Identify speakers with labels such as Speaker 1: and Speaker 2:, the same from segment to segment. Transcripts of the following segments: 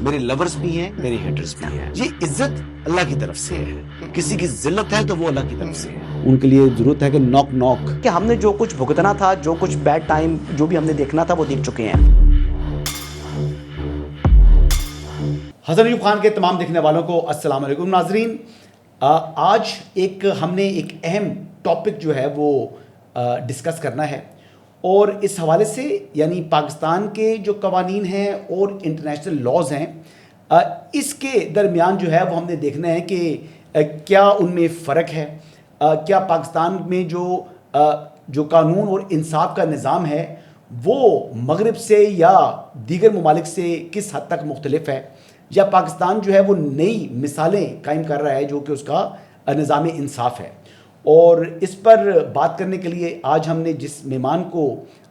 Speaker 1: میرے لورز بھی ہیں, میرے ہیٹرز بھی ہیں. یہ عزت اللہ کی طرف سے ہے. کسی کی ذلت ہے تو وہ اللہ کی طرف سے ہے. ان کے لیے ضرورت ہے کہ نوک نوک
Speaker 2: کہ ہم نے جو کچھ بھگتنا تھا, جو کچھ بیڈ ٹائم جو بھی ہم نے دیکھنا تھا وہ دیکھ چکے ہیں.
Speaker 3: حسن ایوب خان کے تمام دیکھنے والوں کو السلام علیکم. ناظرین, آج ہم نے ایک اہم ٹاپک جو ہے وہ ڈسکس کرنا ہے, اور اس حوالے سے یعنی پاکستان کے جو قوانین ہیں اور انٹرنیشنل لاز ہیں, اس کے درمیان جو ہے وہ ہم نے دیکھنا ہے کہ کیا ان میں فرق ہے, کیا پاکستان میں جو قانون اور انصاف کا نظام ہے وہ مغرب سے یا دیگر ممالک سے کس حد تک مختلف ہے, یا پاکستان جو ہے وہ نئی مثالیں قائم کر رہا ہے جو کہ اس کا نظام انصاف ہے. اور اس پر بات کرنے کے لیے آج ہم نے جس مہمان کو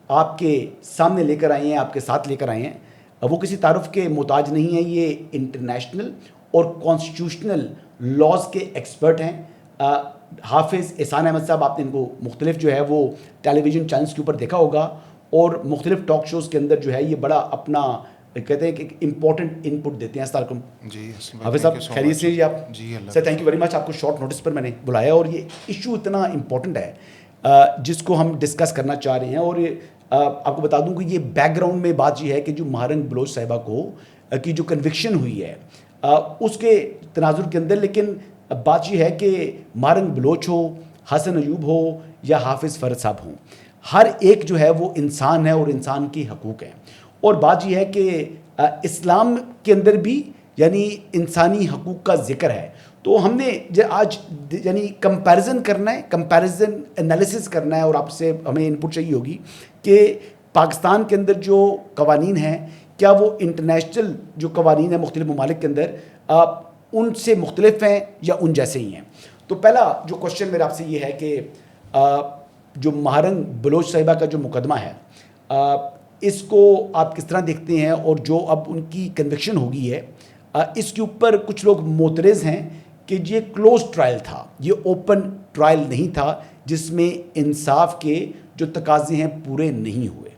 Speaker 3: آپ کے سامنے لے کر آئے ہیں, آپ کے ساتھ لے کر آئے ہیں, وہ کسی تعارف کے محتاج نہیں ہیں. یہ انٹرنیشنل اور کانسٹیٹیوشنل لاز کے ایکسپرٹ ہیں. حافظ احسان احمد صاحب, آپ نے ان کو مختلف جو ہے وہ ٹیلی ویژن چینلز کے اوپر دیکھا ہوگا, اور مختلف ٹاک شوز کے اندر جو ہے یہ بڑا اپنا کہتے ہیں کہ امپورٹنٹ ان پٹ دیتے ہیں. السلام علیکم.
Speaker 4: جی
Speaker 3: حافظ صاحب, خیریت سے جی آپ؟
Speaker 4: جی اللہ
Speaker 3: سر, تھینک یو ویری مچ. آپ کو شارٹ نوٹس پر میں نے بلایا, اور یہ ایشو اتنا امپورٹنٹ ہے جس کو ہم ڈسکس کرنا چاہ رہے ہیں. اور آپ کو بتا دوں کہ یہ بیک گراؤنڈ میں بات یہ ہے کہ جو مہارنگ بلوچ صاحبہ کو کی جو کنوکشن ہوئی ہے اس کے تناظر کے اندر, لیکن بات یہ ہے کہ مہارنگ بلوچ ہو, حسن ایوب ہو یا حافظ فرد صاحب ہوں, ہر ایک جو ہے وہ انسان ہے اور انسان کی حقوق ہیں. اور بات یہ ہے کہ اسلام کے اندر بھی یعنی انسانی حقوق کا ذکر ہے. تو ہم نے آج یعنی کمپیریزن کرنا ہے, کمپیریزن انالیسس کرنا ہے, اور آپ سے ہمیں ان پٹ چاہیے ہوگی کہ پاکستان کے اندر جو قوانین ہیں کیا وہ انٹرنیشنل جو قوانین ہیں مختلف ممالک کے اندر ان سے مختلف ہیں یا ان جیسے ہی ہیں. تو پہلا جو کوشچن میرا آپ سے یہ ہے کہ جو مہارنگ بلوچ صاحبہ کا جو مقدمہ ہے اس کو آپ کس طرح دیکھتے ہیں, اور جو اب ان کی کنوکشن ہو گئی ہے اس کے اوپر کچھ لوگ معترض ہیں کہ یہ کلوز ٹرائل تھا, یہ اوپن ٹرائل نہیں تھا جس میں انصاف کے جو تقاضے ہیں پورے نہیں ہوئے.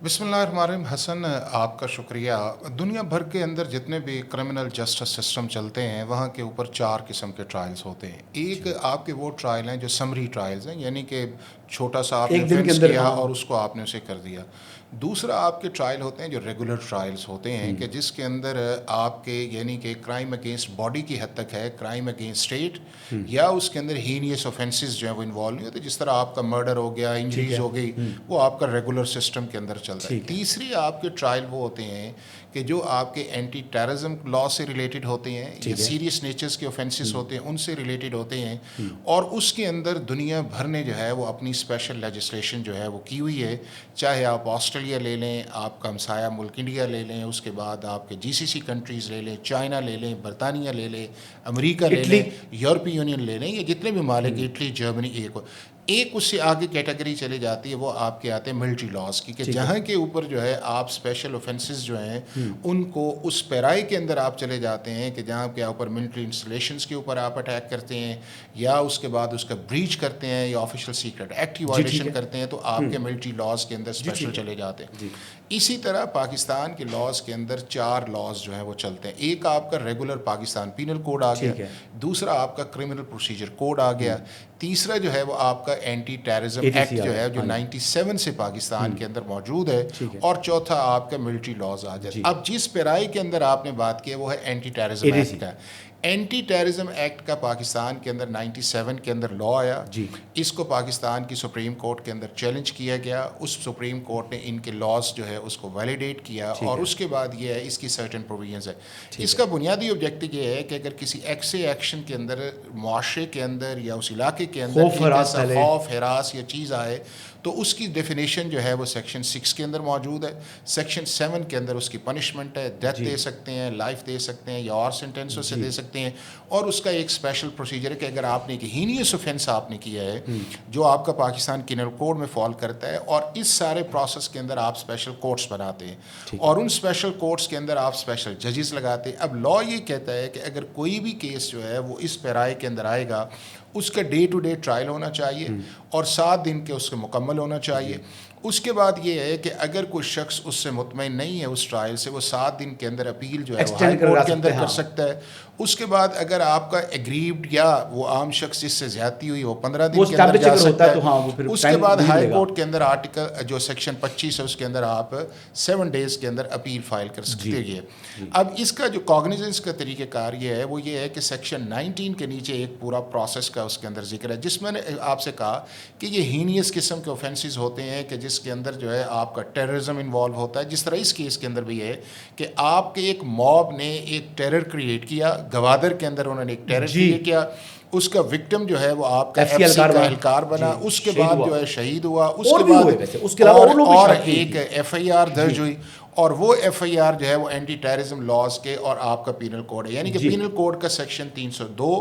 Speaker 4: بسم اللہ الرحمن الرحیم. حسن, آپ کا شکریہ. دنیا بھر کے اندر جتنے بھی کرمنل جسٹس سسٹم چلتے ہیں وہاں کے اوپر 4 قسم کے ٹرائلز ہوتے ہیں. ایک آپ کے وہ ٹرائل ہیں جو سمری ٹرائلز ہیں, یعنی کہ چھوٹا سا آپ نے افینس کیا اور اس کو آپ نے اسے کر دیا. دوسرا آپ کے ٹرائل ہوتے ہیں جو ریگولر ٹرائلز ہوتے ہیں کہ جس کے اندر آپ کے یعنی کہ کرائم اگینسٹ باڈی کی حد تک ہے, کرائم اگینسٹ اسٹیٹ, یا اس کے اندر ہینیس اوفینسز جو ہیں وہ انوالو نہیں ہوتے. جس طرح آپ کا مرڈر ہو گیا, انجریز ہو گئی, وہ آپ کا ریگولر سسٹم کے اندر چلتا ہے. تیسری آپ کے ٹرائل وہ ہوتے ہیں کہ جو آپ کے اینٹی ٹیررزم لا سے ریلیٹڈ ہوتے ہیں, یا سیریس نیچرز کے اوفینسز ہوتے ہیں ان سے ریلیٹڈ ہوتے ہیں, اور اس کے اندر دنیا بھر نے جو ہے وہ اپنی اسپیشل لیجسلیشن جو ہے وہ کی ہوئی ہے. چاہے آپ آسٹریلیا لے لیں, آپ کا ہمسایہ ملک انڈیا لے لیں, اس کے بعد آپ کے GCC کنٹریز لے لیں, چائنا لے لیں, برطانیہ لے لیں, امریکہ لے لیں, یورپی یونین لے لیں, یا جتنے بھی ممالک, اٹلی, جرمنی, ایک اس سے آگے کیٹیگری چلی جاتی ہے, وہ آپ کے آتے ہیں ملٹری لاز کی, کہ جہاں کے اوپر جو ہے آپ اسپیشل اوفینسز جو ہیں ان کو اس پیرائی کے اندر آپ چلے جاتے ہیں کہ جہاں کے اوپر ملٹری انسٹالیشنز کے اوپر آپ اٹیک کرتے ہیں, یا اس کے بعد اس کا بریچ کرتے ہیں, یا آفیشیل سیکرٹ ایکٹ کی وائلیشن کرتے ہیں, تو آپ کے ملٹری لاز کے اندر اسپیشل چلے جاتے ہیں. اسی طرح پاکستان کے لاز کے اندر 4 لاز جو ہیں وہ چلتے ہیں. ایک آپ کا ریگولر پاکستان پینل کوڈ آ گیا, دوسرا آپ کا کرمنل پروسیجر کوڈ آ گیا, تیسرا جو ہے وہ آپ کا اینٹی ٹیررزم ایکٹ جو ہے جو 97 سے پاکستان کے اندر موجود ہے, اور چوتھا آپ کا ملٹری لاز آ جائے. اب جس پیرائی کے اندر آپ نے بات کی ہے وہ ہے اینٹی ٹیررزم ایکٹ کا. اینٹی ٹیررزم ایکٹ کا پاکستان کے اندر 97 کے اندر لا آیا. اس کو پاکستان کی سپریم کورٹ کے اندر چیلنج کیا گیا. اس سپریم کورٹ نے ان کے لاز جو ہے اس کو ویلیڈیٹ کیا, اور اس کے بعد یہ ہے اس کی سرٹن پروویژنز ہے. اس کا بنیادی آبجیکٹو یہ ہے کہ اگر کسی ایکشن کے اندر معاشرے کے اندر یا اس علاقے کے اندر خوف, ہراس یا چیز آئے, تو اس کی ڈیفینیشن جو ہے وہ سیکشن 6 کے اندر موجود ہے. سیکشن 7 کے اندر اس کی پنشمنٹ ہے, ڈیتھ دے سکتے ہیں, لائف دے سکتے ہیں, یا اور سینٹینسوں سے دے سکتے ہیں. اور اس کا ایک اسپیشل پروسیجر ہے کہ اگر آپ نے ایک ہینیس اوفینس آپ نے کیا ہے جو آپ کا پاکستان کینل کوڈ میں فال کرتا ہے, اور اس سارے پروسیس کے اندر آپ اسپیشل کورٹس بناتے ہیں, اور ان اسپیشل کورٹس کے اندر آپ اسپیشل ججز لگاتے ہیں. اب لا یہ کہتا ہے کہ اگر کوئی بھی کیس جو ہے وہ اس پیرائی کے اندر آئے گا, اس کا ڈے ٹو ڈے ٹرائل ہونا چاہیے, اور 7 دن کے اس کے مکمل ہونا چاہیے. اس کے بعد یہ ہے کہ اگر کوئی شخص اس سے مطمئن نہیں ہے اس ٹرائل سے، وہ 7 دن کے اندر اپیل جو ہے وہ ہائی کورٹ کے اندر کر سکتا ہے. اس کے بعد اگر آپ کا ایگریوڈ یا وہ عام شخص جس سے زیادتی ہوئی وہ 15 دن کے اندر جا سکتا ہے. اس کے بعد ہائی کورٹ کے اندر آرٹیکل جو سیکشن 25 ہے اس کے اندر آپ 7 ڈیز کے اندر اپیل فائل کر سکتے ہیں. اب اس کا جو کاگنیزنس کا طریقہ کار یہ ہے وہ یہ ہے کہ سیکشن 19 کے نیچے ایک پورا پروسیس کا اس کے اندر ذکر ہے، جس میں نے آپ سے کہا کہ یہ ہینیس قسم کے اوفینسز ہوتے ہیں کہ جس کے اندر جو ہے آپ کا ٹیررزم انوالو ہوتا ہے. جس طرح اس کیس کے اندر بھی ہے کہ آپ کے ایک موب نے ایک ٹیرر کریٹ کیا، گوادر کے اندر انہوں نے ایک ٹیرر کریٹ کیا، اس کا وکٹم جو ہے وہ آپ کا ایف سی کا اہلکار بنا، اس کے بعد جو ہے شہید ہوا، اس کے بعد اور ایک ایف آئی آر درج ہوئی، اور وہ ایف آئی آر جو ہے وہ اینٹی ٹیررزم لاز کے اور آپ کا پینل کوڈ ہے، یعنی کہ پینل کوڈ کا سیکشن 302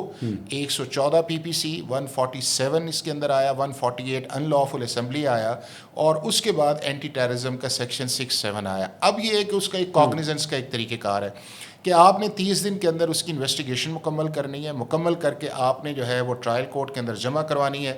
Speaker 4: 114 پی پی سی 147 اس کے اندر آیا، 148 ان لافل اسمبلی آیا، اور اس کے بعد اینٹی ٹیررزم کا سیکشن 67 آیا. اب یہ ہے کہ اس کا ایک کاگنیزنس کا ایک طریقہ کار ہے کہ آپ نے 30 دن کے اندر اس کی انویسٹیگیشن مکمل کرنی ہے، مکمل کر کے آپ نے جو ہے وہ ٹرائل کورٹ کے اندر جمع کروانی ہے.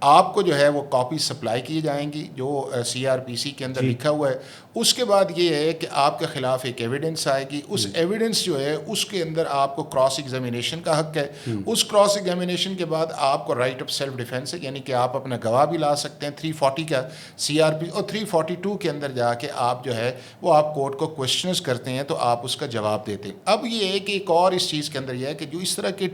Speaker 4: آپ کو جو ہے وہ کاپی سپلائی کی جائیں گی جو سی آر پی سی کے اندر لکھا ہوا ہے. اس کے بعد یہ ہے کہ آپ کے خلاف ایک ایویڈنس آئے گی، اس ایویڈنس جو ہے اس کے اندر آپ کو کراس ایگزامینیشن کا حق ہے. اس کراس ایگزامینیشن کے بعد آپ کو رائٹ آف سیلف ڈیفینس ہے، یعنی کہ آپ اپنا گواہ بھی لا سکتے ہیں 340 کا سی آر پی، اور 342 کے اندر جا کے آپ جو ہے وہ آپ کورٹ کو کوشچنز کرتے ہیں تو آپ اس کا جواب دیتے ہیں. اب یہ ہے کہ ایک اور اس چیز کے اندر یہ ہے کہ جو اس طرح کے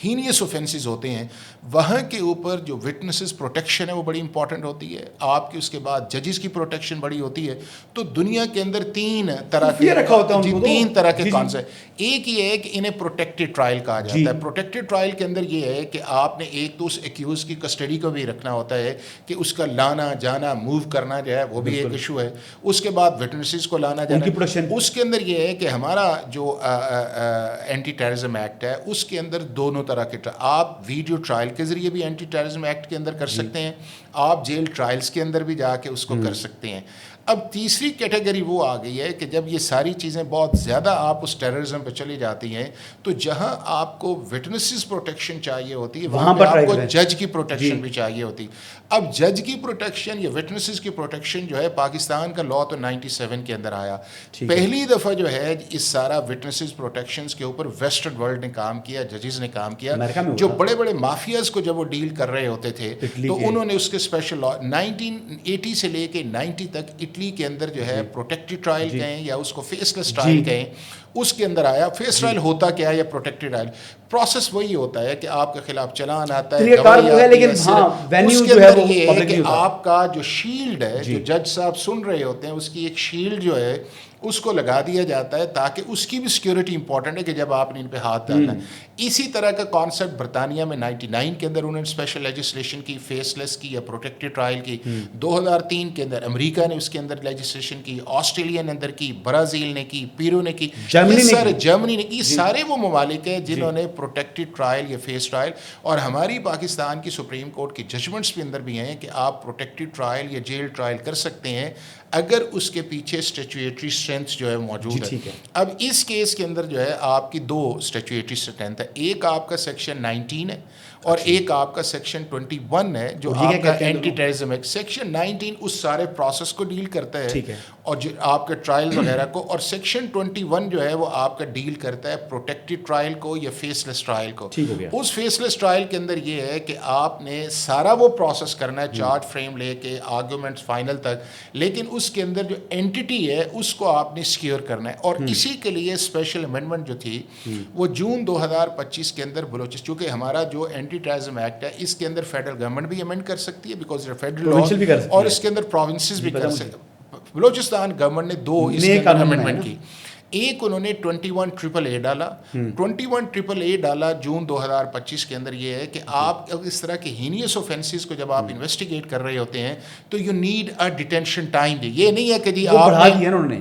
Speaker 4: ہینیس اوفینسز ہوتے ہیں وہاں کے اوپر جو وٹنسز پروٹیکشن ہے وہ بڑی امپورٹنٹ ہوتی ہے آپ کی. اس کے بعد ججز کی پروٹیکشن بڑی ہوتی ہے. تو دنیا کے اندر تین طرح کے کانسیپٹ. ایک یہ ہے کہ انہیں پروٹیکٹڈ ٹرائل کہا جاتا ہے. پروٹیکٹڈ ٹرائل کے اندر یہ ہے کہ آپ نے ایک تو اس ایکیوز کی کسٹڈی کو بھی رکھنا ہوتا ہے کہ اس کا لانا جانا موو کرنا جو ہے وہ بھی ایک ایشو ہے. اس کے بعد وٹنسز کو لانا جانا. اس کے اندر یہ ہے کہ ہمارا جو اینٹی ٹیررزم ایکٹ ہے اس کے اندر دونوں طرح کے آپ ویڈیو ٹرائل کے ذریعے بھی اینٹی ٹیررزم ایکٹ کے اندر کر سکتے ہیں، آپ جیل ٹرائلز کے اندر بھی جا کے اس کو کر سکتے ہیں. اب تیسری کیٹیگری وہ آ گئی ہے کہ جب یہ ساری چیزیں بہت زیادہ آپ اس ٹیررزم پہ چلی جاتی ہیں تو جہاں آپ کو وٹنسز پروٹیکشن چاہیے ہوتی ہے وہاں پہ آپ کو جج کی پروٹیکشن بھی چاہیے ہوتی. اب جج کی پروٹیکشن یا وٹنسز کی پروٹیکشن جو ہے پاکستان کا لا تو 97 کے اندر آیا. پہلی دفعہ جو ہے اس سارا وٹنسز پروٹیکشنز کے اوپر ویسٹرن ورلڈ نے کام کیا، ججز نے کام کیا. جو بڑے بڑے مافیاز کو جب وہ ڈیل کر رہے ہوتے تھے تو انہوں نے اس کے اسپیشل لا 1980 سے لے کے 90 تک اٹلی کے اندر جو ہے پروٹیکٹڈ ٹرائل کہیں یا اس کو فیس لیس ٹرائل کہیں اس کے اندر آیا. فیس ٹرائل ہوتا کیا ہے یا پروٹیکٹڈ ٹرائل پروسیس وہی ہوتا ہے کہ آپ کے خلاف چلان آتا ہے، اس کے اندر یہ ہے کہ آپ کا جو شیلڈ ہے جو جج صاحب سن رہے ہوتے ہیں اس کی ایک شیلڈ جو ہے اس کو لگا دیا جاتا ہے تاکہ اس کی بھی سیکیورٹی امپورٹنٹ ہے کہ جب آپ نے ان پہ ہاتھ ڈالنا ہے. اسی طرح کا کانسیپٹ برطانیہ میں 99 کے اندر انہوں نے اسپیشل لیجسلیشن کی فیس لیس کی یا پروٹیکٹڈ ٹرائل کی. 2003 کے اندر امریکہ نے اس کے اندر لیجسلیشن کی، آسٹریلیا نے اندر کی، برازیل نے کی، پیرو نے کی، جرمنی نے کی. سارے وہ ممالک ہیں جنہوں نے پروٹیکٹڈ ٹرائل یا فیس ٹرائل، اور ہماری پاکستان کی سپریم کورٹ کی ججمنٹس بھی اندر بھی ہیں کہ آپ پروٹیکٹڈ ٹرائل یا جیل ٹرائل کر سکتے ہیں اگر اس کے پیچھے اسٹیچویٹری اسٹرینتھ جو ہے موجود ہے. اب اس کیس کے اندر جو ہے آپ کی دو اسٹیچویٹری اسٹرینتھ ہے، ایک آپ کا سیکشن 19 ہے اور ایک آپ کا سیکشن 21 ہے جو آپ کا اینٹی ٹیررزم ہے. سیکشن 19 اس سارے پروسیس کو ڈیل کرتا ہے اور جو آپ کے ٹرائل وغیرہ کو، اور سیکشن 21 جو ہے وہ آپ کا ڈیل کرتا ہے پروٹیکٹڈ ٹرائل کو یا فیس لیس ٹرائل کو. اس فیس لیس ٹرائل کے اندر یہ ہے کہ آپ نے سارا وہ پروسیس کرنا ہے چارج فریم لے کے آرگومنٹس فائنل تک، لیکن اس کے اندر جو اینٹیٹی ہے اس کو آپ نے سیکیور کرنا ہے. اور اسی کے لیے اسپیشل امینڈمنٹ جو تھی وہ جون 2025 کے اندر بلوچستان، چونکہ ہمارا جو اینٹی ٹیررزم ایکٹ ہے اس کے اندر فیڈرل گورنمنٹ بھی امینڈ کر سکتی ہے بیکاز فیڈرل لا، اور اس کے اندر پروونسز بھی کر سکتے. بلوچستان گورنمنٹ نے دو اس کے اندر امینڈمنٹ کی. ایک انہوں نے 21AA ڈالا. 21AA ڈالا جون 2025 کے اندر یہ ہے کہ آپ اس طرح کے ہینیس اوفینسز کو جب آپ انویسٹیگیٹ کر رہے ہوتے ہیں تو you need a detention time. یہ نہیں ہے کہ جی آپ نے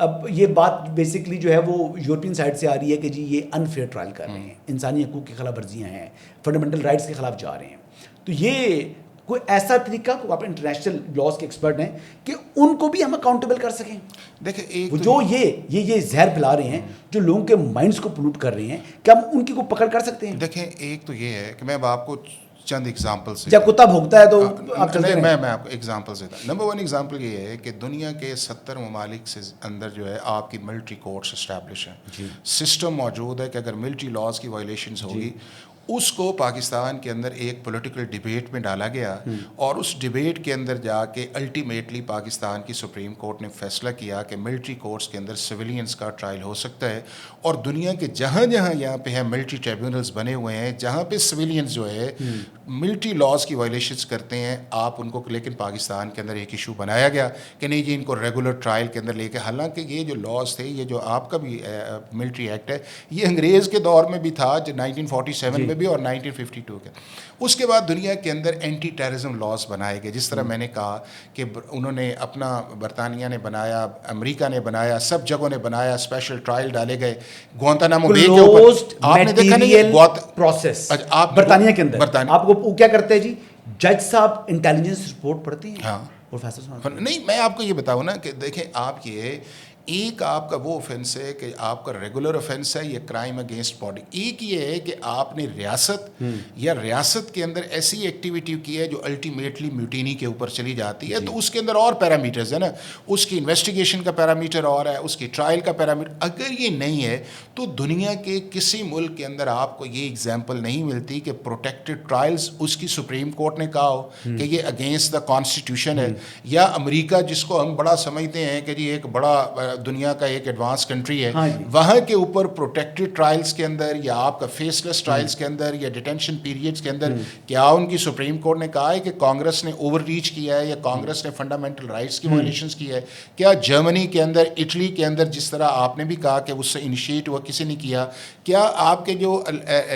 Speaker 3: اب یہ بات بیسکلی جو ہے وہ یورپین سائڈ سے آ رہی ہے کہ جی یہ انفیئر ٹرائل کر رہے ہیں, انسانی حقوق کی خلاف ورزیاں ہیں, فنڈامنٹل رائٹس کے خلاف جا رہے ہیں. تو یہ کوئی ایسا طریقہ, آپ انٹرنیشنل لاز کے ایکسپرٹ ہیں, کہ ان کو بھی ہم اکاؤنٹیبل کر سکیں.
Speaker 4: دیکھیں
Speaker 3: جو یہ زہر پھیلا رہے ہیں, جو لوگوں کے مائنڈس کو پولوٹ کر رہے ہیں, کیا ہم ان کی کو پکڑ کر سکتے ہیں؟
Speaker 4: دیکھیں ایک تو یہ ہے کہ میں آپ کو چند ایگزامپل سے,
Speaker 3: جب کتا بھونکتا ہے تو آپ چلتے ہیں.
Speaker 4: میں آپ کو ایگزامپل دیتا ہوں. نمبر 1 ایگزامپل یہ ہے کہ دنیا کے 70 ممالک سے اندر جو ہے آپ کی ملٹری کورٹس اسٹیبلش ہیں, سسٹم موجود ہے کہ اگر ملٹری لاز کی وائلیشنز ہوگی اس کو پاکستان کے اندر ایک پولیٹیکل ڈیبیٹ میں ڈالا گیا, اور اس ڈیبیٹ کے اندر جا کے الٹیمیٹلی پاکستان کی سپریم کورٹ نے فیصلہ کیا کہ ملٹری کورٹس کے اندر سویلینز کا ٹرائل ہو سکتا ہے. اور دنیا کے جہاں جہاں یہاں پہ ہیں ملٹری ٹریبیونلز بنے ہوئے ہیں, جہاں پہ سویلینز جو ہے ملٹری لاز کی وائلیشنز کرتے ہیں, آپ ان کو, لیکن پاکستان کے اندر ایک ایشو بنایا گیا کہ نہیں جی ان کو ریگولر ٹرائل کے اندر لے کے, حالانکہ یہ جو لاز تھے, یہ جو آپ کا بھی ملٹری ایکٹ ہے, یہ انگریز کے دور میں بھی تھا, جو 1947 میں بھی اور 1952 کے. اس کے بعد دنیا کے اندر اینٹی ٹیررزم لاز بنائے گئے, جس طرح میں نے کہا کہ انہوں نے اپنا, برطانیہ نے بنایا, امریکہ نے بنایا, سب جگہوں نے بنایا, اسپیشل ٹرائل ڈالے گئے. گوانتانامو بے کے اوپر آپ نے دیکھا نہیں
Speaker 3: پروسیس
Speaker 4: آپ
Speaker 3: برطانیہ کے اندر, آپ کو کیا کرتے ہیں جی, جج صاحب انٹیلیجنس رپورٹ پڑھتے ہیں اور فیصلہ سناتے ہیں.
Speaker 4: نہیں میں آپ کو یہ بتاؤں نا کہ دیکھیں آپ یہ ایک آپ کا وہ اوفینس ہے کہ آپ کا ریگولر اوفینس ہے, یہ کرائم اگینسٹ باڈی. ایک یہ ہے کہ آپ نے ریاست یا ریاست کے اندر ایسی ایکٹیویٹی کی ہے جو الٹیمیٹلی میوٹینی کے اوپر چلی جاتی ہے, تو اس کے اندر اور پیرامیٹرز ہیں نا, اس کی انویسٹیگیشن کا پیرامیٹر اور ہے, اس کی ٹرائل کا پیرامیٹر. اگر یہ نہیں ہے تو دنیا کے کسی ملک کے اندر آپ کو یہ اگزامپل نہیں ملتی کہ پروٹیکٹڈ ٹرائلز, اس کی سپریم کورٹ نے کہا ہو کہ یہ اگینسٹ دا کانسٹیٹیوشن ہے. یا امریکہ جس کو ہم بڑا سمجھتے ہیں کہ جی ایک بڑا دنیا کا ایک ایڈوانس کنٹری ہے, وہاں کے اوپر پروٹیکٹڈ ٹرائلز کے اندر یا آپ کا فیس لیس ٹرائلز کے اندر یا ڈیٹینشن پیریڈز کے اندر کیا ان کی سپریم کورٹ نے کہا ہے کہ کانگریس نے اوور ریچ کیا ہے یا کانگریس نے فنڈامنٹل رائٹس کی وائلیشنز کی ہے؟ کیا جرمنی کے اندر, اٹلی کے اندر, جس طرح آپ نے بھی کہا کہ اس سے انیشیٹ ہوا, کسی نے کیا؟ کیا آپ کے جو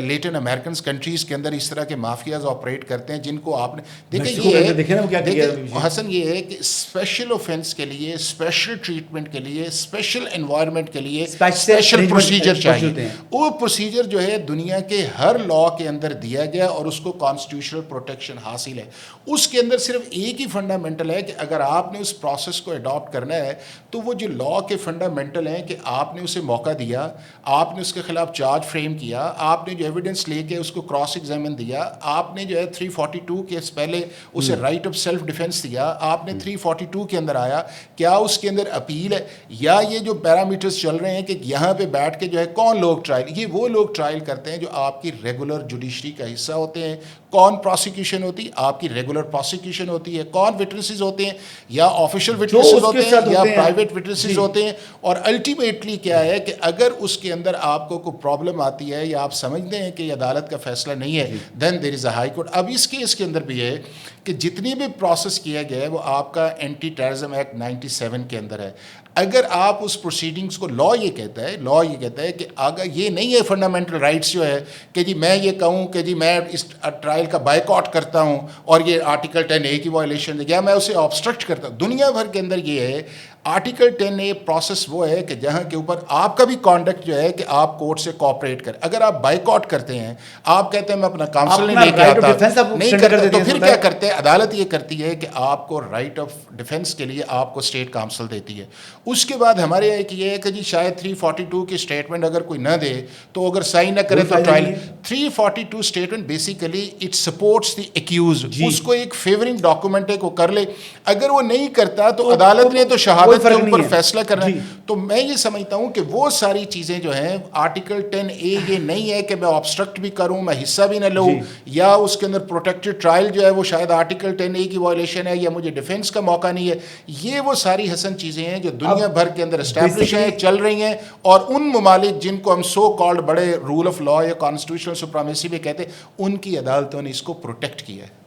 Speaker 4: لیٹن امریکنز کنٹریز کے اندر اس طرح کے مافیاز آپریٹ کرتے ہیں جن کو آپ نے دیکھیں حسن, یہ ہے کہ اسپیشل اوفینس کے لیے, اسپیشل ٹریٹمنٹ کے لیے, اسپیشل انوائرمنٹ کے لیے اسپیشل پروسیجر چاہیے. وہ پروسیجر جو ہے دنیا کے ہر لا کے اندر دیا گیا اور اس کو کانسٹیٹیوشنل پروٹیکشن حاصل ہے. اس کے اندر صرف ایک ہی فنڈامنٹل ہے کہ اگر آپ نے اس پروسیس کو اڈاپٹ کرنا ہے تو وہ جو لا کے فنڈامنٹل ہیں کہ آپ نے اسے موقع دیا, آپ نے اس کے خلاف چارج فریم کیا, آپ نے جو ایویڈنس لے کے اس کو کراس ایگزامن دیا, آپ نے جو ہے 342 کے پہلے اسے رائٹ آف سیلف ڈیفینس دیا, آپ نے 342 کے اندر آیا, کیا اس کے اندر اپیل ہے؟ یا یہ جو پیرامیٹرز چل رہے ہیں کہ یہاں پہ بیٹھ کے جو ہے کون لوگ ٹرائل, یہ وہ لوگ ٹرائل کرتے ہیں جو آپ کی ریگولر جوڈیشری کا حصہ ہوتے ہیں. کون پروسیکیوشن ہوتی ہے؟ آپ کی ریگولر پروسیکیوشن ہوتی ہے. کون وٹنسز ہوتے ہیں؟ یا آفیشیل وٹنسز ہوتے ہیں یا پرائیویٹ وٹنسز ہوتے ہیں. اور الٹیمیٹلی کیا ہے کہ اگر اس کے اندر آپ کو کوئی پرابلم آتی ہے یا آپ سمجھتے ہیں کہ یہ عدالت کا فیصلہ نہیں ہے, دین دیر از اے ہائی کورٹ. اب اس کیس کے اندر بھی ہے کہ جتنی بھی پروسیس کیا گیا ہے وہ آپ کا اینٹی ٹیررزم ایکٹ 97 کے اندر ہے. اگر آپ اس پروسیڈنگز کو, لا یہ کہتا ہے کہ اگر یہ نہیں ہے فنڈامنٹل رائٹس جو ہے کہ جی میں یہ کہوں کہ جی میں اس ٹرائل کا بائیک آؤٹ کرتا ہوں اور یہ آرٹیکل 10A کی وائلیشن ہے, یا میں اسے آبسٹرکٹ کرتا ہوں. دنیا بھر کے اندر یہ ہے آرٹیکل 10A پروسیس وہ ہے کہ جہاں کے اوپر آپ کا بھی کانڈکٹ جو ہے کہ آپ کورٹ سے کوآپریٹ کریں. اگر آپ بائیک آؤٹ کرتے ہیں, آپ کہتے ہیں میں اپنا کاؤنسل نہیں لے کے آتا, نہیں کرتے, تو پھر کیا کرتے ہیں؟ عدالت یہ کرتی ہے کہ آپ کو رائٹ آف ڈیفینس کے لیے آپ کو اسٹیٹ کاؤنسل دیتی ہے. اس کے بعد ہمارے یہاں ایک یہ ہے کہ جی شاید 342 کی اسٹیٹمنٹ اگر کوئی نہ دے تو اگر سائن نہ کرے تو trial. 342 statement basically it supports the accused, اس کو ایک فیورنگ ڈاکومنٹ ہے کو کر لے. اگر وہ نہیں کرتا تو عدالت نے تو شہادت کے اوپر فیصلہ کرنا ہے. تو میں یہ سمجھتا ہوں کہ وہ ساری چیزیں جو ہیں آرٹیکل 10A یہ نہیں ہے کہ میں آبسٹرکٹ بھی کروں, میں حصہ بھی نہ لوں, یا اس کے اندر پروٹیکٹڈ ٹرائل جو ہے وہ شاید آرٹیکل 10A کی وائلیشن ہے, یا مجھے ڈیفینس کا موقع نہیں ہے. یہ وہ ساری حسن چیزیں ہیں جو دنیا بھر کے اندر اسٹیبلش ہیں, چل رہی ہیں. اور ان ممالک جن کو ہم سو کالڈ بڑے رول آف لا یا کانسٹیٹیوشنل سپریمیسی بھی کہتے ہیں, ان کی عدالتوں نے اس کو پروٹیکٹ کیا ہے.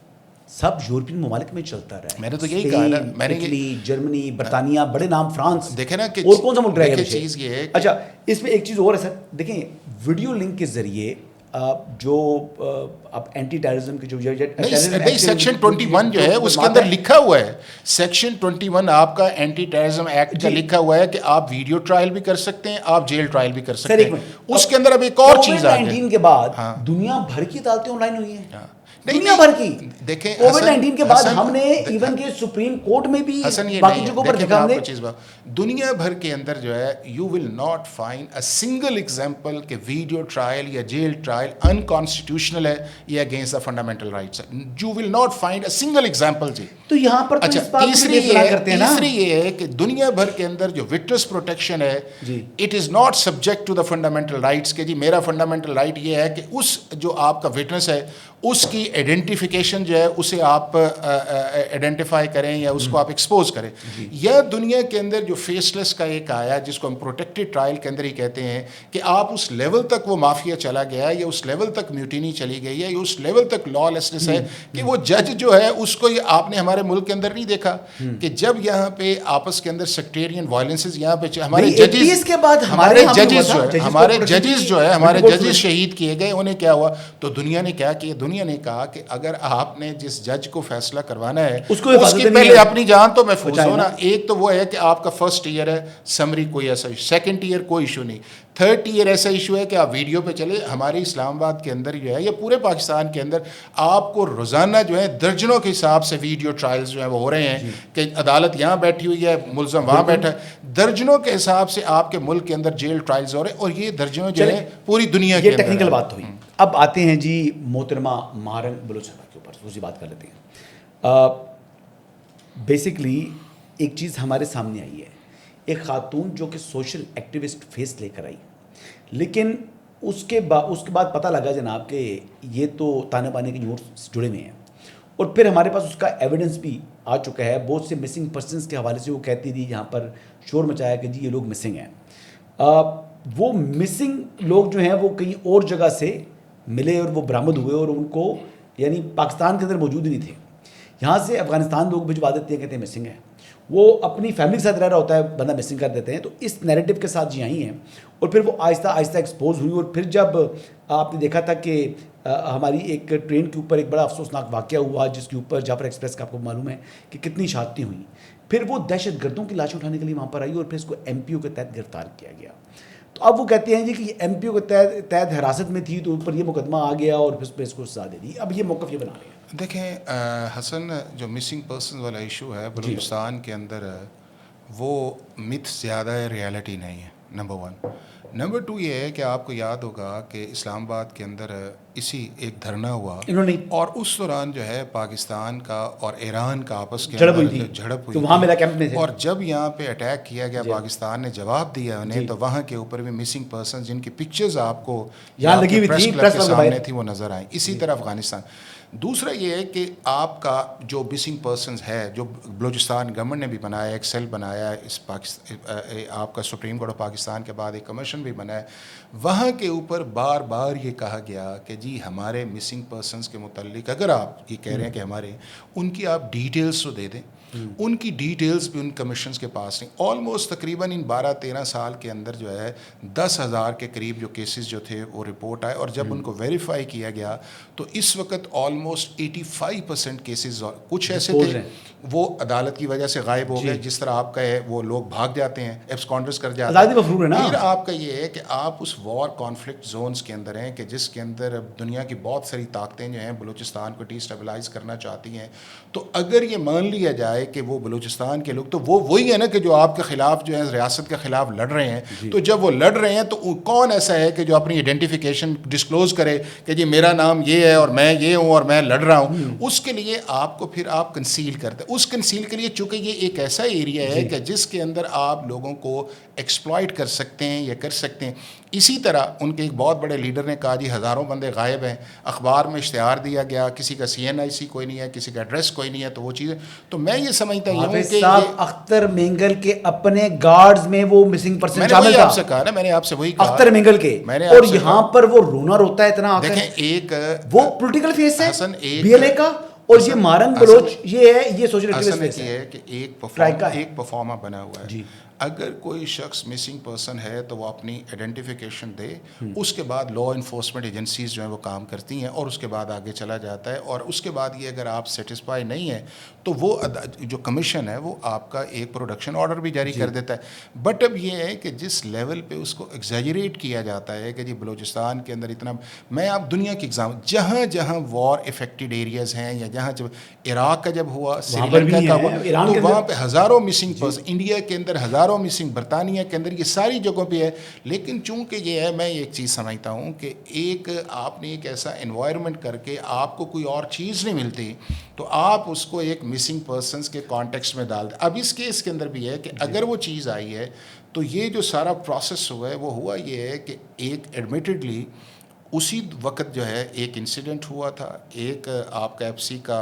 Speaker 3: سب یورپین ممالک میں چلتا رہا ہے.
Speaker 4: میں نے تو یہی کہا نا, میں نے
Speaker 3: اٹلی, جرمنی, برطانیہ, بڑے نام, فرانس,
Speaker 4: دیکھیں نا کہ
Speaker 3: اور کون سا ملک رہ گیا
Speaker 4: چیز یہ ہے.
Speaker 3: اچھا اس میں ایک چیز اور ہے سر, دیکھیں ویڈیو لنک کے ذریعے جو اب اینٹی ٹیررزم کی جو
Speaker 4: نہیں سیکشن 21 جو ہے اس کے اندر لکھا ہوا ہے, سیکشن 21 آپ کا اینٹی ٹیررزم ایکٹ کا لکھا ہوا ہے کہ آپ ویڈیو ٹرائل بھی کر سکتے ہیں, آپ جیل ٹرائل بھی کر سکتے ہیں. اس کے اندر اب ایک اور چیز آ گئی,
Speaker 3: کووڈ-19 کے بعد دنیا بھر کی عدالتیں آن لائن ہوئی ہیں, دنیا بھر کی.
Speaker 4: دیکھیں
Speaker 3: کووڈ-19 کے بعد ہم نے ایون کہ سپریم کورٹ میں بھی باقی جگہوں پر دیکھا ہم نے,
Speaker 4: دنیا بھر کے اندر جو ہے you will not find a single example کہ ویڈیو ٹرائل یا جیل ٹرائل انکانسٹیٹیوشنل ہے یا اگینسٹ دا فنڈامنٹل رائٹس ہے. You will not find a single example. جی
Speaker 3: تو یہاں پر
Speaker 4: تیسری یہ ہے کہ دنیا بھر کے اندر جو وٹنس پروٹیکشن ہے it is not subject to the fundamental rights کہ جی میرا فنڈامنٹل رائٹ یہ ہے کہ اس جو آپ کا وٹنس ہے اس کی آئیڈینٹیفیکیشن جو ہے اسے آپ آئیڈینٹیفائی کریں یا اس کو آپ ایکسپوز کریں. یا دنیا کے اندر جو فیس لیس کا ایک آیا جس کو ہم پروٹیکٹڈ ٹرائل کے اندر ہی کہتے ہیں کہ آپ اس لیول تک وہ مافیا چلا گیا یا اس لیول تک میوٹینی چلی گئی ہے یا اس لیول تک لا لیسنس ہے کہ وہ جج جو ہے اس کو آپ نے ہمارے ملک کے اندر نہیں دیکھا کہ جب یہاں پہ آپس کے اندر سیکٹیرین وائلنسز یہاں پہ ہمارے ججز جو ہے شہید کیے گئے, انہیں کیا ہوا تو دنیا نے کیا کیا, دنیا نے کہا کہ اگر آپ نے جس جج کو فیصلہ کروانا ہے اس کی پہلے اپنی جان تو محفوظ ہونا. ایک تو وہ ہے کہ آپ کا فرسٹ ایئر ہے سمری کوئی ایسا, سیکنڈ ایئر کوئی ایشو نہیں, تھرڈ ایئر ایسا ایشو ہے کہ آپ ویڈیو پہ چلے. ہمارے اسلام آباد کے اندر جو ہے یا پورے پاکستان کے اندر آپ کو روزانہ جو ہے درجنوں کے حساب سے ویڈیو ٹرائلز جو ہیں وہ ہو رہے ہیں کہ عدالت یہاں بیٹھی ہوئی ہے, ملزم وہاں بیٹھا ہے, درجنوں کے حساب سے آپ کے ملک کے اندر جیل ٹرائلز ہو رہے ہیں اور یہ درجنوں جو ہے پوری دنیا کے
Speaker 3: اندر. یہ ٹیکنیکل بات ہوئی. اب آتے ہیں جی محترمہ مہارنگ بلوچ صاحبہ کے اوپر, دوسری بات کر لیتے ہیں. بیسکلی ایک چیز ہمارے سامنے آئی ہے, ایک خاتون جو کہ سوشل ایکٹیوسٹ فیس لے کر آئی, لیکن اس کے بعد پتہ لگا جناب کہ یہ تو تانے بانے کے نوٹس جڑے ہوئے ہیں, اور پھر ہمارے پاس اس کا ایویڈنس بھی آ چکا ہے. بہت سے مسنگ پرسنس کے حوالے سے وہ کہتی تھی یہاں پر شور مچایا کہ جی یہ لوگ مسنگ ہیں. وہ مسنگ لوگ جو ہیں وہ کہیں اور جگہ سے ملے اور وہ برآمد ہوئے اور ان کو یعنی پاکستان کے اندر موجود ہی نہیں تھے. یہاں سے افغانستان لوگ بھجوا دیتے ہیں, کہتے ہیں مسنگ ہیں, وہ اپنی فیملی کے ساتھ رہ رہا ہوتا ہے, بندہ مسنگ کر دیتے ہیں. تو اس نیریٹو کے ساتھ جی آئی ہیں اور پھر وہ آہستہ آہستہ ایکسپوز ہوئی. اور پھر جب آپ نے دیکھا تھا کہ ہماری ایک ٹرین کے اوپر ایک بڑا افسوسناک واقعہ ہوا جس کے اوپر جعفر ایکسپریس کا آپ کو معلوم ہے کہ کتنی شہادتیں ہوئیں, پھر وہ دہشت گردوں کی لاشیں اٹھانے کے لیے وہاں پر آئی اور پھر اس کو ایم پی او کے تحت گرفتار کیا گیا. تو اب وہ کہتے ہیں جی کہ ایم پی او کے تحت حراست میں تھی تو اوپر یہ مقدمہ آ گیا اور پھر اس کو سزا دے دی. اب یہ موقف یہ بنا رہے ہیں.
Speaker 4: دیکھیں حسن, جو مسنگ پرسن والا ایشو ہے بلوچستان کے اندر وہ متھ زیادہ ہے, ریالٹی نہیں ہے, نمبر ون. نمبر ٹو یہ ہے کہ آپ کو یاد ہوگا کہ اسلام آباد کے اندر اسی ایک دھرنا ہوا اور اس دوران جو ہے پاکستان کا اور ایران کا آپس کے اندر جھڑپ ہوئی, اور جب یہاں پہ اٹیک کیا گیا پاکستان نے جواب دیا انہیں, تو وہاں کے اوپر بھی مسنگ پرسن جن کی پکچرز آپ کو یہاں لگی ہوئی تھی سامنے تھی وہ نظر آئیں. اسی طرح افغانستان. دوسرا یہ ہے کہ آپ کا جو مسنگ پرسنز ہے جو بلوچستان گورنمنٹ نے بھی بنایا, ایک سیل بنایا ہے اس آپ کا سپریم کورٹ آف پاکستان کے بعد ایک کمیشن بھی بنا ہے, وہاں کے اوپر بار بار یہ کہا گیا کہ جی ہمارے مسنگ پرسنز کے متعلق اگر آپ یہ کہہ رہے ہیں کہ ہمارے ان کی آپ ڈیٹیلز تو دے دیں, ان کی ڈیٹیلز بھی ان کمیشنز کے پاس نہیں. آلموسٹ تقریباً ان 12-13 سال کے اندر جو ہے 10,000 کے قریب جو کیسز جو تھے وہ رپورٹ آئے, اور جب ان کو ویریفائی کیا گیا تو اس وقت آلموسٹ 85% کیسز کچھ ایسے تھے وہ عدالت کی وجہ سے غائب ہو گئے. جس طرح آپ کا ہے وہ لوگ بھاگ جاتے ہیں, ایبسکانڈرز کر جاتے ہیں. پھر آپ کا یہ ہے کہ آپ اس وار کانفلکٹ زونز کے اندر ہیں کہ جس کے اندر دنیا کی بہت ساری طاقتیں جو ہیں بلوچستان کو ڈی اسٹیبلائز کرنا چاہتی ہیں. تو اگر یہ مان لیا جائے کہ وہ بلوچستان کے لوگ تو وہ وہی ہے نا کہ جو آپ کے خلاف جو ہے ریاست کے خلاف لڑ رہے ہیں, تو جب وہ لڑ رہے ہیں تو کون ایسا ہے کہ جو اپنی آئیڈینٹیفیکیشن ڈسکلوز کرے کہ جی میرا نام یہ ہے اور میں یہ ہوں اور میں لڑ رہا ہوں. اس کے لیے آپ کو پھر آپ کنسیل کرتے ہیں. اس کنسیل کے لیے چونکہ یہ ایک ایسا ایریا ہے کہ جس کے اندر آپ لوگوں کو ایکسپلائٹ کر سکتے ہیں یا کر سکتے ہیں. اسی طرح ان کے ایک بہت بڑے لیڈر نے کہا جی ہزاروں بندے غائب ہیں, اخبار میں اشتہار دیا گیا, کسی کا CNIC کوئی نہیں ہے, کسی کا ایڈریس کوئی نہیں ہے, تو وہ چیزیں. تو میں یہ سمجھتا ہوں کہ
Speaker 3: اختر مینگل کے اپنے گارڈز میں وہ مسنگ پرسن شامل تھا.
Speaker 4: آپ سے کہا نا, میں نے آپ سے وہی کہا
Speaker 3: اختر مینگل کے, اور یہاں پر وہ رونا روتا ہے اتنا.
Speaker 4: دیکھیں ایک
Speaker 3: وہ پولیٹیکل فیس ہے BLA کا, اور یہ مہارنگ بلوچ یہ ہے, یہ سوشل ایکٹیوسٹ ہے
Speaker 4: کہ ایک پرفارما بنا ہوا ہے. اگر کوئی شخص مسنگ پرسن ہے تو وہ اپنی آئیڈینٹیفیکیشن دے, اس کے بعد لا انفورسمنٹ ایجنسیز جو ہیں وہ کام کرتی ہیں اور اس کے بعد آگے چلا جاتا ہے. اور اس کے بعد یہ اگر آپ سیٹسفائی نہیں ہیں تو وہ جو کمیشن ہے وہ آپ کا ایک پروڈکشن آرڈر بھی جاری کر دیتا ہے. بٹ اب یہ ہے کہ جس لیول پہ اس کو ایگزیجریٹ کیا جاتا ہے کہ جی بلوچستان کے اندر اتنا, میں آپ دنیا کی ایگزام جہاں جہاں وار افیکٹڈ ایریاز ہیں یا جہاں جب عراق کا جب ہوا, سری لنکا کا ہوا, تو وہاں پہ ہزاروں مسنگ پرسن, انڈیا کے اندر ہزاروں مسنگ, برطانیہ کے اندر, یہ ساری جگہوں پہ ہے. لیکن چونکہ یہ ہے, میں ایک چیز سمجھتا ہوں کہ ایک آپ نے ایک ایسا انوائرمنٹ کر کے آپ کو کوئی اور چیز نہیں ملتی تو آپ اس کو ایک مسنگ پرسنس کے کانٹیکسٹ میں ڈال دیں. اب اس کیس کے اندر بھی ہے کہ اگر وہ چیز آئی ہے تو یہ جو سارا پروسیس ہوا ہے وہ ہوا یہ ہے کہ ایک ایڈمیٹڈلی اسی وقت جو ہے ایک انسیڈنٹ ہوا تھا, ایک آپ کا ایف سی کا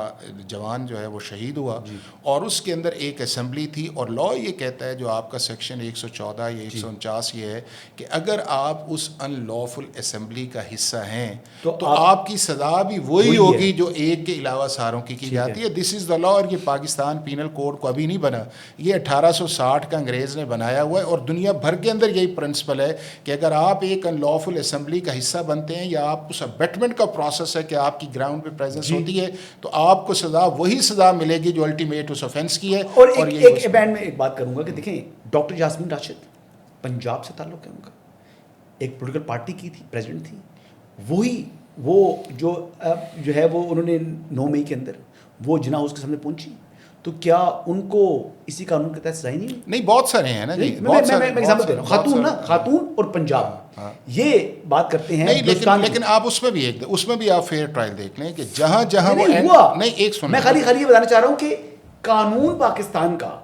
Speaker 4: جوان جو ہے وہ شہید ہوا, اور اس کے اندر ایک اسمبلی تھی. اور لا یہ کہتا ہے جو آپ کا سیکشن 114 یا 149 یہ ہے کہ اگر آپ اس ان لافل اسمبلی کا حصہ ہیں تو آپ کی سزا بھی وہی ہوگی جو ایک کے علاوہ ساروں کی جاتی ہے. دس از دا لا. اور یہ پاکستان پینل کوڈ کو ابھی نہیں بنا, یہ 1860 کا انگریز نے بنایا ہوا ہے. اور دنیا بھر کے اندر یہی پرنسپل ہے کہ اگر آپ ایک ان لافل اسمبلی کا حصہ بنتے ہیں یا آپ اس ابیٹمنٹ کا پروسیس ہے کہ آپ کی گراؤنڈ پہ پریزنس ہوتی ہے تو آپ کو سزا وہی سزا ملے گی جو الٹیمیٹ اس آفینس کی ہے.
Speaker 3: اور ایک بینڈ میں ایک بات کروں گا کہ دیکھیں ڈاکٹر یاسمین راشد پنجاب سے تعلق ہے ان کا, ایک پولیٹیکل پارٹی کی تھی, پریزیڈنٹ تھی, وہی وہ جو ہے وہ انہوں نے 9 مئی کے اندر وہ جناح ہاؤس کے سامنے پہنچی, تو کیا ان کو اسی قانون کے تحت سزا نہیں؟
Speaker 4: بہت سارے ہیں نا جی,
Speaker 3: میں ایگزامپل دے رہا ہوں, خاتون نا, خاتون اور پنجاب یہ بات کرتے ہیں.
Speaker 4: لیکن آپ اس میں بھی آپ فیئر ٹرائل دیکھ لیں کہ جہاں جہاں وہ
Speaker 3: نہیں, ایک سن, میں خالی یہ بتانا چاہ رہا ہوں کہ قانون پاکستان کا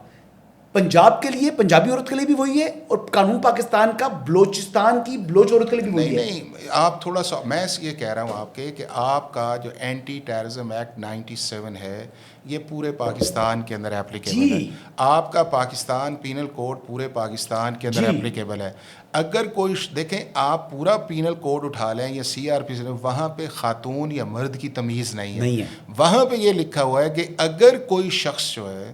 Speaker 3: پنجاب کے لیے, پنجابی عورت کے لیے بھی وہی ہے, اور قانون پاکستان کا بلوچستان کی بلوچ عورت کے لیے بھی وہی ہے.
Speaker 4: نہیں, آپ تھوڑا سا, میں یہ کہہ رہا ہوں آپ کے کہ آپ کا جو اینٹی ٹیررزم ایکٹ 97 ہے یہ پورے پاکستان کے اندر اپلیکیبل ہے. آپ کا پاکستان پینل کوڈ پورے پاکستان کے اندر اپلیکیبل ہے. اگر کوئی دیکھیں آپ پورا پینل کوڈ اٹھا لیں یا سی آر پی سے, وہاں پہ خاتون یا مرد کی تمیز نہیں ہے. وہاں پہ یہ لکھا ہوا ہے کہ اگر کوئی شخص جو ہے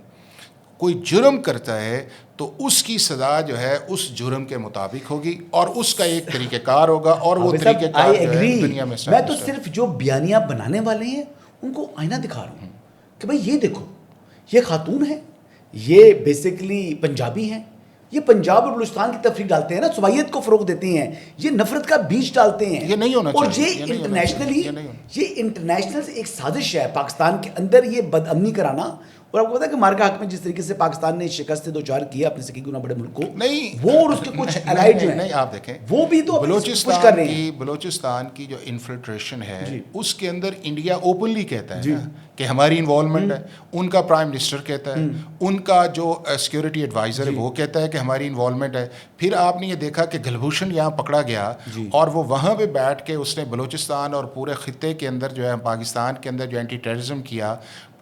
Speaker 4: کوئی جرم کرتا ہے تو اس کی سزا جو ہے اس جرم کے مطابق ہوگی اور اس کا ایک طریقہ کار ہوگا, اور وہ طریقہ کار جو ہے دنیا میں.
Speaker 3: میں تو صرف جو بیانیہ بنانے والے ہیں ان کو آئینہ دکھا رہا ہوں کہ بھائی یہ دیکھو, یہ خاتون ہے, یہ بیسیکلی پنجابی ہیں, یہ پنجاب اور بلوچستان کی تفریق ڈالتے ہیں نا, صوبائیت کو فروغ دیتے ہیں, یہ نفرت کا بیج ڈالتے ہیں.
Speaker 4: یہ نہیں ہونا چاہیے.
Speaker 3: اور یہ انٹرنیشنلی, یہ انٹرنیشنل ایک سازش ہے پاکستان کے اندر یہ بد امنی کرانا. اور آپ کو پتا ہے کہ مارکا حق میں جس طریقے سے پاکستان نے شکست دو چار کیا اپنے سکی گنا بڑے ملک کو,
Speaker 4: نہیں
Speaker 3: وہ اور اس کے کچھ الائڈ جو ہیں,
Speaker 4: نہیں آپ دیکھیں
Speaker 3: وہ بھی تو
Speaker 4: بلوچستان کی جو انفلٹریشن ہے اس کے اندر انڈیا اوپنلی کہتا ہے کہ ہماری انوالومنٹ ہے, ان کا پرائم منسٹر کہتا ہے, ان کا جو سیکورٹی ایڈوائزر ہے وہ کہتا ہے کہ ہماری انوالومنٹ ہے. پھر آپ نے یہ دیکھا کہ گلبھوشن یہاں پکڑا گیا اور وہ وہاں پہ بیٹھ کے اس نے بلوچستان اور پورے خطے کے اندر جو ہے پاکستان کے اندر جو اینٹی ٹیررزم کیا.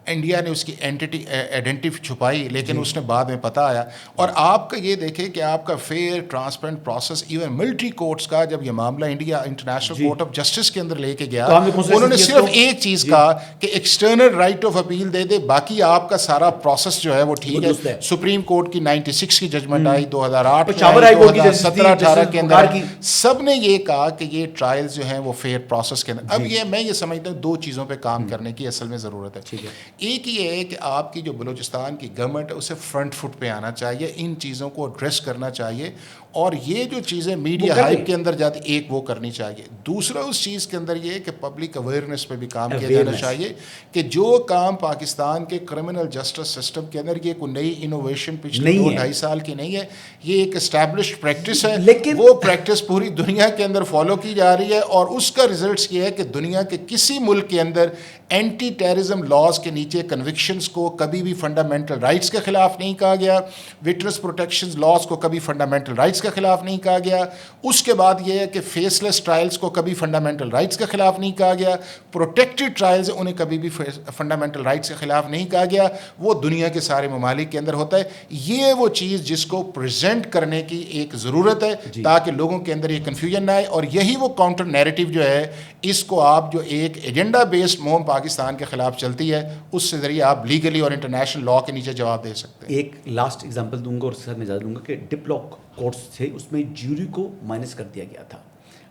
Speaker 4: انڈیا نے اس کی آئیڈینٹی چھپائی لیکن اس نے بعد میں پتہ آیا. اور آپ کا یہ دیکھیں کہ آپ کا fair transparent process even military courts کا جب یہ معاملہ India International Court of Justice کے اندر لے کے گیا, انہوں نے صرف ایک چیز کہا کہ ایکسٹرنل رائٹ آف اپیل دے دے, باقی آپ کا سارا پروسیس جو ہے وہ ٹھیک ہے. سپریم کورٹ کی 96 کی ججمنٹ آئی, 2008 17-18 کے اندر سب نے یہ کہا کہ یہ ٹرائلز جو ہیں وہ فیئر پروسیس کے اندر. اب یہ میں یہ سمجھتا ہوں 2 چیزوں پہ کام کرنے کی اصل میں ضرورت ہے. ایک یہ ہے کہ آپ کی جو بلوچستان کی گورنمنٹ ہے اسے فرنٹ فٹ پہ آنا چاہیے, ان چیزوں کو ایڈریس کرنا چاہیے, اور یہ جو چیزیں میڈیا ہائپ کے اندر جاتی ایک وہ کرنی چاہیے. دوسرا اس چیز کے اندر یہ ہے کہ پبلک اویئرنیس پہ بھی کام کیا جانا چاہیے کہ جو کام پاکستان کے کرمنل جسٹس سسٹم کے اندر یہ کوئی نئی انوویشن پچھلے 2-2.5 سال کی نہیں ہے, یہ ایک اسٹیبلشڈ پریکٹس ہے, لیکن وہ پریکٹس پوری دنیا کے اندر فالو کی جا رہی ہے. اور اس کا ریزلٹس یہ ہے کہ دنیا کے کسی ملک کے اندر اینٹی ٹیررزم لاز کے نیچے کنوکشنز کو کبھی بھی فنڈامنٹل رائٹس کے خلاف نہیں کہا گیا, وٹنس پروٹیکشن لاز کو کبھی فنڈامنٹل رائٹس رائٹس کے خلاف نہیں کہا گیا. اس کے بعد یہ ہے کہ فیس لیس ٹرائلز کو کبھی فنڈامنٹل رائٹس کے خلاف نہیں کہا گیا. پروٹیکٹڈ ٹرائلز انہیں کبھی بھی فنڈامنٹل رائٹس کے خلاف نہیں کہا گیا. وہ دنیا کے سارے ممالک کے اندر ہوتا ہے. یہ وہ چیز جس کو پریزنٹ کرنے کی ایک ضرورت ہے تاکہ لوگوں کے اندر یہ کنفیوژن نہ آئے. اور یہی وہ کاؤنٹر نیریٹو جو ہے, اس کو آپ جو ایک ایجنڈا بیسڈ مہم پاکستان کے خلاف چلتی ہے, اس سے ذریعے آپ لیگلی اور انٹرنیشنل لا کے نیچے جواب دے سکتے ہیں.
Speaker 3: ایک لاسٹ ایگزامپل دوں گا اور اس کے ساتھ میں اجازت لوں گا کہ ڈپ لا کورٹس تھے, اس میں جیوری کو مائنس کر دیا گیا تھا.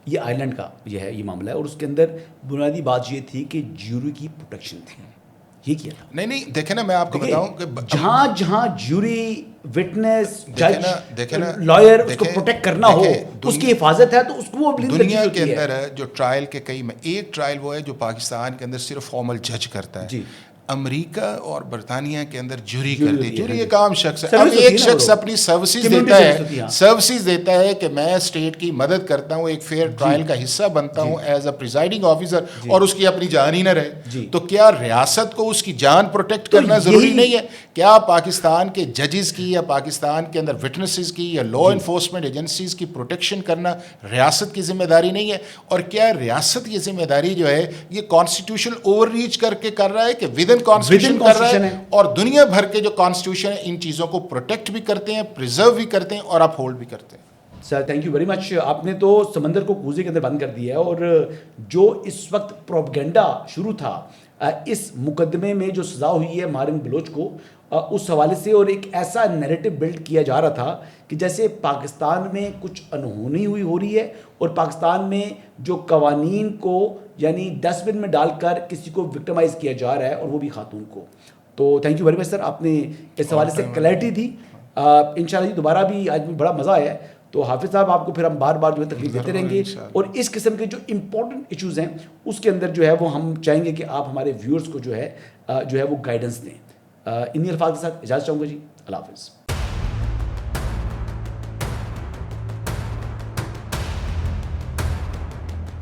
Speaker 3: یہ آئرلینڈ کا یہ معاملہ ہے, اور اس کے اندر بنیادی بات یہ تھی کہ جیوری کی پروٹیکشن تھی. یہ کیا تھا؟
Speaker 4: نہیں دیکھیں نا, میں آپ کو بتاؤں کہ
Speaker 3: جہاں جیوری, وٹنس, جج, لائر اس کو پروٹیکٹ کرنا ہو, اس کی حفاظت ہے, تو اس کو وہ
Speaker 4: دنیا کے اندر جو ٹرائل کے کئی میں ایک ٹرائل وہ ہے جو پاکستان کے اندر صرف فارمل جج کرتا ہے. امریکہ اور برطانیہ کے اندر جوری کرتی ہے. جوری ایک عام شخص ہے. اب ایک شخص اپنی سروسز دیتا ہے کہ میں اسٹیٹ کی مدد کرتا ہوں, ایک فیئر ٹرائل کا حصہ بنتا ہوں ایز اے پریزائڈنگ آفیسر, اور اس کی اپنی جان ہی نہ رہے. تو کیا ریاست کو اس کی جان پروٹیکٹ کرنا ضروری نہیں ہے؟ کیا پاکستان کے ججز کی یا پاکستان کے اندر وٹنسز کی یا لا انفورسمنٹ ایجنسیز کی پروٹیکشن کرنا ریاست کی ذمہ داری نہیں ہے؟ اور کیا ریاست یہ ذمہ داری جو ہے یہ کانسٹیٹیوشن اوور ریچ کر کے کر رہا ہے کہ ود ان کانسٹیٹیوشن کر رہا ہے, اور دنیا بھر کے جو کانسٹیٹیوشن ہے ان چیزوں کو پروٹیکٹ بھی کرتے ہیں, پریزرو بھی کرتے ہیں اور اپ ہولڈ بھی کرتے ہیں.
Speaker 3: Sir thank you very much. آپ نے تو سمندر کو کوزے کے اندر بند کر دیا ہے, اور جو اس وقت پروپیگنڈا شروع تھا اس مقدمے میں جو سزا ہوئی ہے ماہرنگ بلوچ کو, اس حوالے سے, اور ایک ایسا نیریٹو بلڈ کیا جا رہا تھا کہ جیسے پاکستان میں کچھ انہونی ہو رہی ہے, اور پاکستان میں جو قوانین کو یعنی ڈسٹ بن میں ڈال کر کسی کو وکٹمائز کیا جا رہا ہے, اور وہ بھی خاتون کو. تو تھینک یو ویری مچ سر, آپ نے اس حوالے سے کلیئرٹی دی. انشاءاللہ جی دوبارہ بھی آج بھی بڑا مزہ آیا ہے. تو حافظ صاحب آپ کو پھر ہم بار بار جو ہے تکلیف دیتے رہیں گے, اور اس قسم کے جو امپورٹنٹ ایشوز ہیں اس کے اندر جو ہے وہ ہم چاہیں گے کہ آپ ہمارے ویورز کو جو ہے وہ گائیڈنس دیں. انہی الفاظ کے ساتھ اجازت چاہوں گا جی. اللہ حافظ.